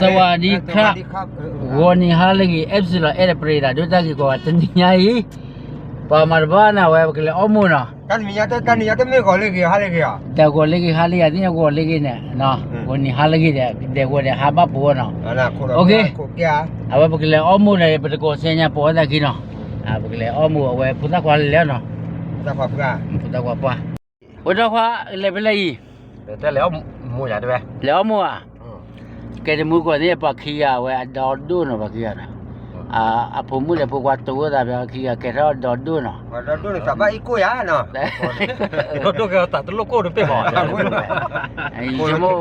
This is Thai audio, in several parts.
สวัสดีครับวันนี้ฮาเลยเอฟซีละเอเดปรีดาดูตากิโกะตันทีนี้ปามาบ้านะเว้ยก็เลยอมูนะกันมีya te me ko le ki ha le ki ya แต่ก็เลยฮาเลยที่นี่ก็เลยเนี่ยนะวันนี้ฮาเลยเด็กวันนี้ฮาบ้าปัวนะโอเคเอาไว้ก็เลยอมูนะเป็นก็เสียงปัวตะกี้นะเอาก็เลยอมูเอาไว้พุทธกวาแล้วนะพุทธกวาพุทธกวาปะพุทธกวาเลยเป็นไรแต่แล้วหมูอย่าได้ไหมแล้วมูอ่ะแกจะมูกว่านี่ปากขี้อ่ะเว้ยดอดดูนะปากขี้อ่ะผมมูเลยพวกว่าตัวแต่ปากขี้อ่ะแกเราดอดดูนะดอดดูนี่สบายอีกกูย่าเนาะดอดดูก็ตัดตัวโลโก้ดูไปบ่ไอ้จมูก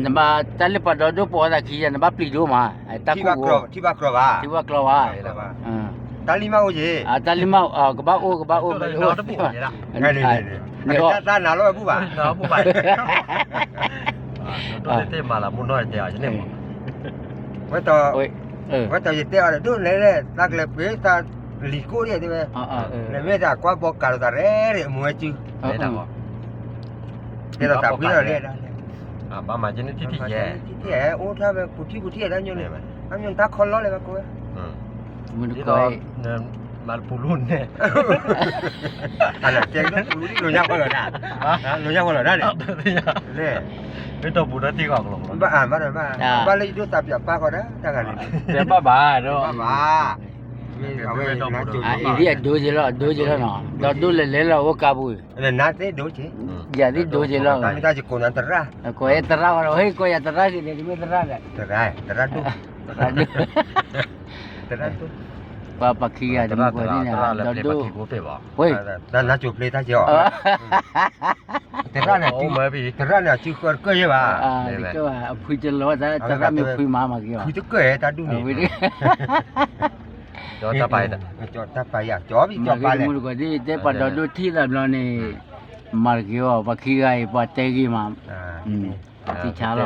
นั่นมาแต่ละปดอดดูปอดขี้อ่ะนั่นมาปลีดูมาไอ้ตะกูที่บ้ากรอบว่าตาลิมาโอเยตาลิมากบ้าโอกบ้าโอไปโอ้ตะปูนี่ล่ะนี่ตาหนาร้อยผู้บ่าผู้บ่าตัวเต็มมาละมุนน้อยแต่จะเนี่ยว่าต่อว่าต่อจะเตะดูเลยตักเลยเปตาลิโก้เนี่ยดิเว้ยเลยไม่ได้กว่าบอกการตัดเร่มัวจื้อไม่ได้บ่เดี๋ยวตัดพี่เลยบ้ามาจะนี่ที่แย่ที่แย่โอ้ถ้าแบบกูที่แล้วเนี่ยอันนี้ตาคนล้อเลยป่ะกูมันก็เนี่ยมาปูรุ่นเนี่ยอะไรเจ๊งปูรุ่นลุยยังคนละนะลุยยังคนละนะเนี่ยไม่ต้องปูรุ่นที่ก่อนหรอกบ้าบ้าเลยดูตับจับป้าก็ได้ถ้ากันนี่เดี๋ยวบ้าเนาะบ้าอีเดียดูจิแล้วเนาะดอดูเลยแล้วโอกาบุเนี่ยน่าจะดูจิอย่าดิดูจิแล้วไม่ได้จะคนนั้นตระก็เอตระว่าเฮ้ยก็อย่าตระสิเดี๋ยวไม่ตระเลยตระดูปาปักขี้อ่ะจะมาคนนี้เนี่ยดอดูเฮ้ยนั่นน่าจูบเลยท่าเจ้าแต่ร้านเนี่ยชื่อคนเกย์ว่ะก็ว่าคุยจะล้อแต่ร้านไม่คุยมากี่ว่าคุยจะเกย์ตาดูนี่จอดไปอยากจอบอีกจอบไปเลยมุลก็ดีแต่ปดอดูที่ละเราเนี่ยมากี่ว่าปักขี้ไอ้ปะเตกี้มาที่ชาล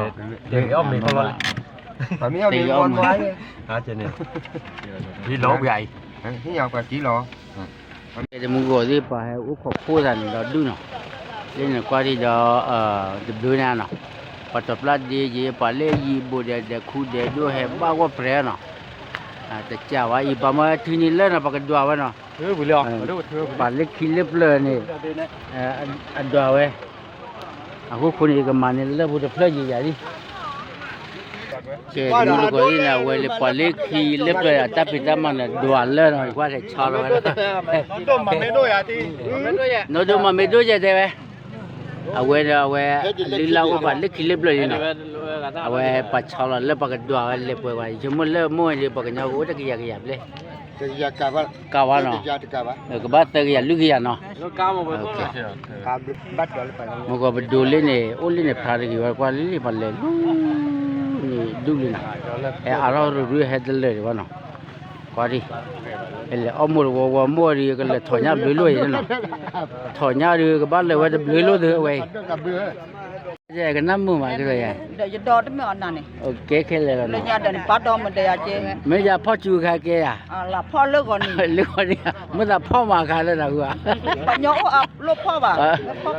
เดี๋ยวมีคนละมีคนไว้เจนี่ที่ล้อใหญ่ที่ยาวกว่าจีล้อแต่มุลก็ดีปะให้อุปโภคนี่เราดูเนาะนี่กว่าที่จะดูเนี่ยเนาะปัตตานีเยปาเลยีบูเดคูเดดูให้บ้าว่าเปรี้ยเนาะแต่เจ้าว่าอีปามาที่นี่เลยนะปากกัดดัววะเนาะบุเรียปาเล็กขี้เล็บเลยนี่อันดัวเว้ยakuคนอีกมันนี่เลยบุตรเพลย์ใหญ่ดิเจ้าดูลูกคนนี้นะเว้ยปาเล็กขี้เล็บเลยแต่พิจารณาเนี่ยดัวเลยนะกว่าจะชาร์ลเลยโดนมาไม่ด้วยอ่ะที่โน้ตมาไม่ด้วยเจ้าเว้ยเอาเว้ยลีลาอุปาเล็กขี้เล็บเลยนะเอาไว้ปัจจุบันเล็บปากดัวเล็บไว้ชั่วโมงเล็บมั่วเล็บปากเงาโอ้ตะกี้ยาเลยตะกี้กาวเนาะก็บ้าตะกี้ลุกยาเนาะก้าวมาไปก็กาวบัดเลยไปมันก็ไปดูเลยเนี่ยโอ้เลยเนี่ยพาร์ทกี่ว่าว่าเลยไปเลยนี่ดูเลยนะเรารู้เหตุเลยว่าเนาะกว่าดิเลยเอาหมดว่ามั่วดีก็เลยถอยหน้าลุยๆเนาะถอยหน้าดีก็บ้านเลยว่าจะลุยๆเด้อเว้ยเจ๊ก็น้ำมือมาก็เลยเดี๋ยวจะดอดไม่อ่อนนั่นนี่โอเคแค่เลยเรื่องยาเดินปัดดอมมันเดียเจ๊ไม่จะพ่อจูใครแกอ่ะล่ะพ่อเลิกก่อนนี่เลิกก่อนนี่ไม่แต่พ่อมาใครแล้วนะกูอ่ะปัญญาอ่ะลูกพ่อป่ะ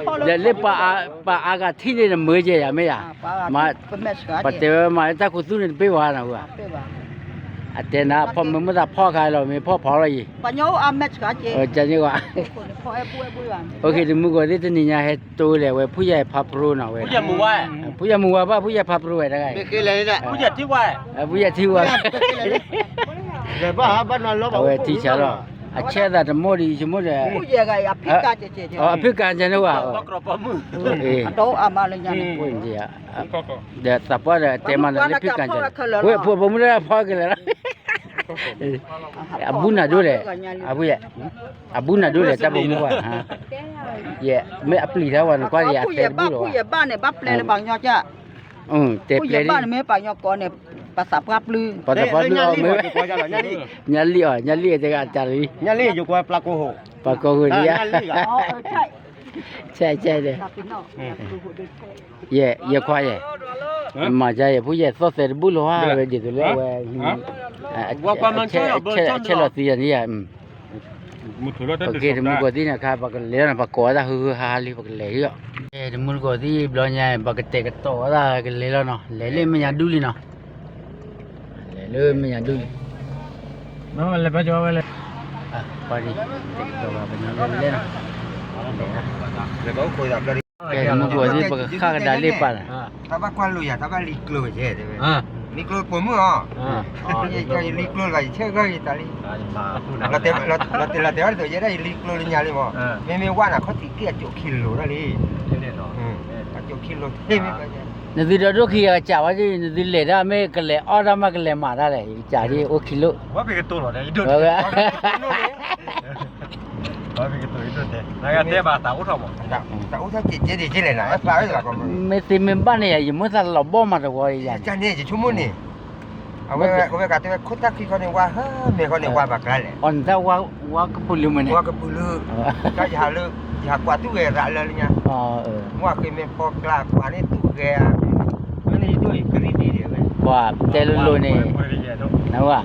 พ่อเลิกเดี๋ยวเล็บป้าอากาศที่นี่มือเจ๊อ่ะไม่อ่ะมาปัจเจกมาถ้าคุณสู้นี่ไปว่านะกูอ่ะแต่นะพ่อมึงไม่แต่พ่อใครหรอกมีพ่อเผาอะไรอีกปัญญาอ่ะแมชกันเจ๊จะนี่ว่าโอเคถึงมึงก็ได้ตัวนี้เนี่ยให้ตัวเลยเว้ยผู้ใหญ่พับรู้นะเว้ยผู้ใหญ่มัวผู้ใหญ่มัวป่ะผู้ใหญ่พับรู้ได้ไงไม่เคยเลยนะผู้ใหญ่ที่ว่าผู้ใหญ่ที่ว่าเดี๋ยวบ้านนอนลบเอาไว้ที่เช้าแล้วเชื่อแต่หมดดีชั่วโมงเดียวผู้ใหญ่ก็อภิการเจ๊อภิการจะนึกว่ากรอบมือโตอามาเลยยันผู้ใหญ่เดี๋ยวแต่พอเดี๋ยวเต็มมันเลยภิการจะเว้ยพวกผมไม่ได้พอกันเลยabu nak dulu abu ya abu nak dulu tapi muat ha ya me apply dah wan kau ya terbu lohผู้ใหญ่บ้านเนี่ยบับเลยบางยอจ้ะผู้ใหญ่บ้านไม่บางยอก่อนเนี่ยภาษาพับลือภาษาพับลือme nyali jangan cari nyali juga pelaku dia ใช่เลยเย่ควายมาใจผู้ใหญ่สอดเสร็จบุรุษว่าไปจิตเลยว่าความมันเชื่อเชื่อสีนี่ โอเคဒီမူကိုဒီနဲ့ခါပကလဲနပကောတာဟူဟာလီပကလဲရဒီမူကိုဒီဘလညာပကတဲ့ကတော့တာကလဲလောနော်လဲလေမညာဒူလီနော်လဲလေမညာဒူလီနော်လဲပါကြောပဲလဲပါဒီတဲ့တော့ပါညာလဲလဲနော် le có coi là đi ကဲဒီမူကိုဒီပကခါကဒါလေးပါလား ta bắt quan lui à ta bắt liclo chứ đấy liclo của mưa cho liclo là chơi cái ta đi là thế rồi vậy đấy liclo lên nhà đi mà mình quan là có tí kia chỗ kilo đó đi chỗ kilo thêm mấy cái နဒီတော့ခိရကြာပါကြီးနဒီလေဒါမဲကလေအော်ဒါမကလေမာရတယ်ကြာကြီးโอเคလို့ ဘာဖြစ်ကတော့လဲဒီတို့ ဟုတ်ကဲ့ ဘာဖြစ်ကတော့ဒီတို့တဲ့ငါကတဲ့ပါတာဥထောက်ပါ ta uống thuốc chị đi chị này là phải là còn မေစီမင်ပနေရမစလောဘောမှာတော့ရ cha này chỉ chung muốn nè à bây cả tôi khốt tắc khi con này qua hả mẹ con này qua bạc lại ออนตาวากปุลุมเนี่ย qua cái bự cái gì hà lư hà quả tu ghé lại lên nha อ๋อว่าเคยมีพอกลาquảนี่tu ghéมันนี่ด้วยกรีดีเดียวเลย ว่าเตลุนี่นะว่า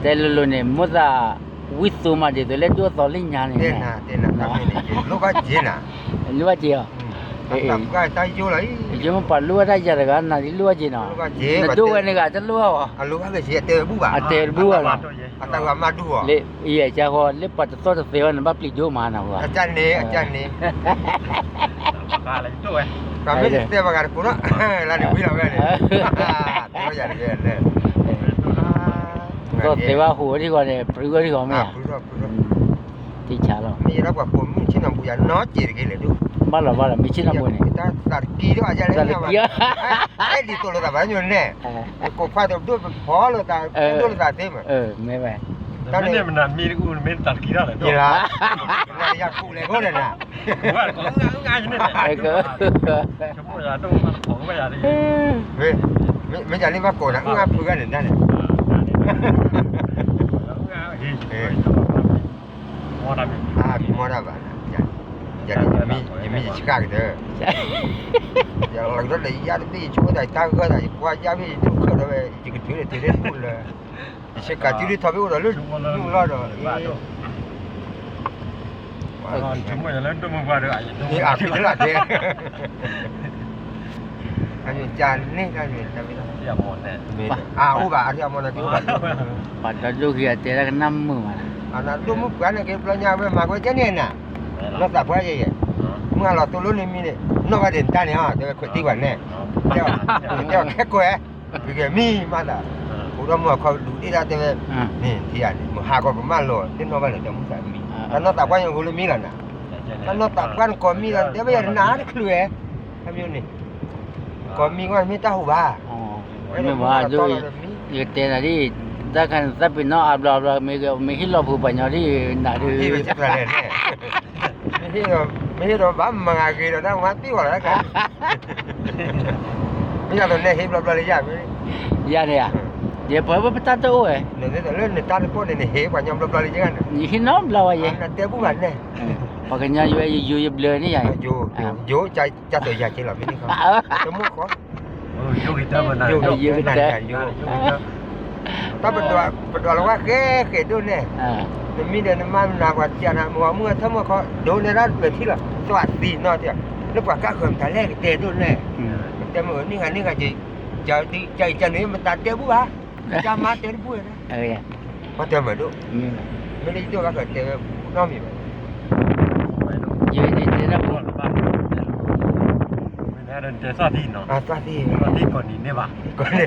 เตลุนี่มุซาวิสุมาเดเลตัวตอลิญานี่ เต้นนะทำให้เนี่ยลูกก็เจน่ะ ลัวจีอ๋อ ทำก็ตายอยู่เลย จิมปะลัวได้จากันนะลัวจีเนาะ ลูกก็เจ ดูเวนี่ก็จะลัวอ๋อ ลูกก็เจเตอบูบ่ะ เตบัวล่ะ แต่ว่ามาดูอ่ะ เลอีจ้าก็เลปัตตอเซวันบัปลิโจมานะว่า อาจารย์นี่ อะไรตัวเว้ย ก็ไม่ได้เตะบากกูเนาะแล้วนี่วิ่งแล้วเนี่ยเตะอย่างเงี้ยเลย ก็เตว่าหัวที่ก่อนเนี่ยปรือที่ก่อนมั้ย ปรือ ที่ชาแล้ว มีรับกับผมชิ้นน้ำบุญน้อจีรกันเลยดู บ้าละมีชิ้นน้ำมันเนี่ย ตัดกีด้วยอาจารย์เนี่ยไอ้ดีตัวเราแต่บ้านอยู่เนี่ยก็ควายตัวด้วยพอเลยแต่ด้วยแต่เต็ม ไม่ไป ตอนนี้มันมีกูมันตัดกี่ได้เลย นี่ล่ะน่าอยากกูเลยก็เลยนะ ว่าของง่ายๆนี่แหละ ไอ้ก็ ชั่วโมงละต้องของไปอย่างนี้ เฮ้ยไม่จะเรียกว่าโกรธนะง่ายเพื่อนเนี่ยนั่นเนี่ย มอดามิ มีมอดาบ้านอย่ามีชิคากันเด้ออย่าหลังรถเลยยาที่ช่วยได้ตั้งก็ได้ว่ายาพี่ทุกคนเลยจิกถือเลยพูดเลยชิคาที่ทำให้เราลุ้นรอดเลย ชั่วโมงละต้องมาว่าด้วย นี่อาพี่ละเด้อันนี้จานนี่อันนี้จะไม่ได้ เสียหมดแน่ อุบะที่เอามาที่อุบะ ปัดดูขี้เตะกันน้ำมือมา อันนั้นดูมุกกันเนี่ยเราเนี่ยมาก็จะเนี่ยนะเราสับไว้ยังเมื่อเราตัวรุ่นนี้มีเนี่ยนอกจากเด่นตาเนี่ยเดี๋ยวคนที่วันเนี่ยเดี๋ยวแค่กล้วยคือแกมีมาแต่ผมเราเมื่อเขาดูที่เราเดี๋ยวนี่ที่อันนี้มันหาก็ประมาณโลที่นอกจากจะมุสามีแล้วนอกจากว่ายังกูเลยมีกันนะแล้วนอกจากกันก็มีกันเดี๋ยวไปยันน้าเคลื่อยทำยังนี่ก็มีว่ามีตาหูบ้า อ๋อไม่ว่าดูอีเตะน่ะดิถ้าคันซับเป็นน้ออับลามีฮิลลอผู้ปัญญาที่น่ะดิ ที่เป็นอะไรเนี่ยไม่ใช่เราบ้ามังอากีเราได้มาตีว่าแล้วกันไม่ใช่เราเนี่ยเห็นเราเลยยากไหม ยาเนี่ยเดี๋ยวเปิดว่าตาโตเอ้ย เนี่ยแต่เรื่องเนี่ยตาเนี่ยพวกเนี่ยเห็นกว่ายอมเราเลยยังไง นี่น้องเราอ่ะยัง นั่นเตี้ยผู้บันเนี่ย ปากญาอยู่เบลนี่ใหญ่ อยู่ใจตัวใหญ่จริงหรอไม่นี่เขาตัวมุกเขา โยกิเตอร์มัน อยู่นั่นกันอยู่ถ้าเป็นตัวเราว่าแค่ดูเนี่ยมีเดินมาหนักกว่าจะนะเมื่อถ้าเมื่อเขาโดนในร้านเปิดที่ละสวัสดีเนาะเตี้ยแล้วกว่าก้าเขิมแต่แรกเตะดูเนี่ยแต่เหมือนนี่ไงใจนี้มันตัดเตะผู้บ้าจะมาเตะผู้นะมาเตะเหมือนดูไม่ได้ตัวก้าเขิมเตะน้องมีไหม ยืนนี่นะผม เดินเจอซาดีเนาะ ซาดี ก่อนนี้เนี่ยป่ะ ก่อนนี้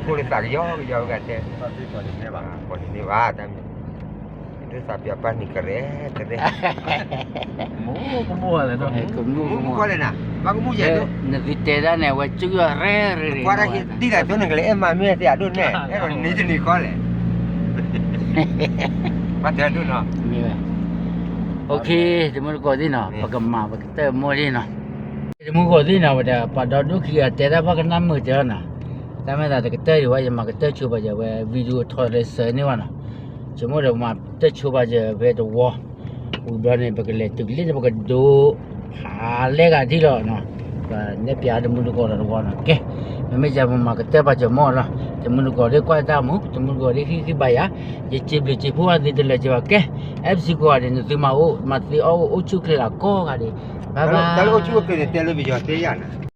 ผู้เล่นสักย่อกันเตะ ซาดีก่อนนี้เนี่ยป่ะ ก่อนนี้ว่าแต่itu sapi apa nih kerenมั่วเลยเนาะ mu kau lena bagus mu je tu nanti tera ne wa juga re kau dah tidak tu nengale emma me ti adun ne kon ni je ni kau le pati adun no มีมั้ยโอเคสมมุติก็ดีเนาะปากมาปากเตมอดีเนาะสมมุติก็ดีเนาะว่าปะดอดุขี้เตระปากน้ำมือเจอเนาะแต่ไม่ได้ก็เตอยู่ว่าจะมาก็เตชูบาจะว่าวิดีโอทอดเลยเสนี่ว่าเนาะสมมุติว่าเตชูบาจะเวทวออุดรเนี่ยปากเลยตึกเล็กปากดูหาเลขที่เนาะ ne pia de mulu ko la wa na ke me ja ma ka te ba jo mo la de mulu ko de kwa ta mo de mulu ko de ki ba ya je che ble che phu a de le je ba ke fc ko de ni ma o ma ti o chu ke la ko ga de ba ba tal o chu ke de television te ya na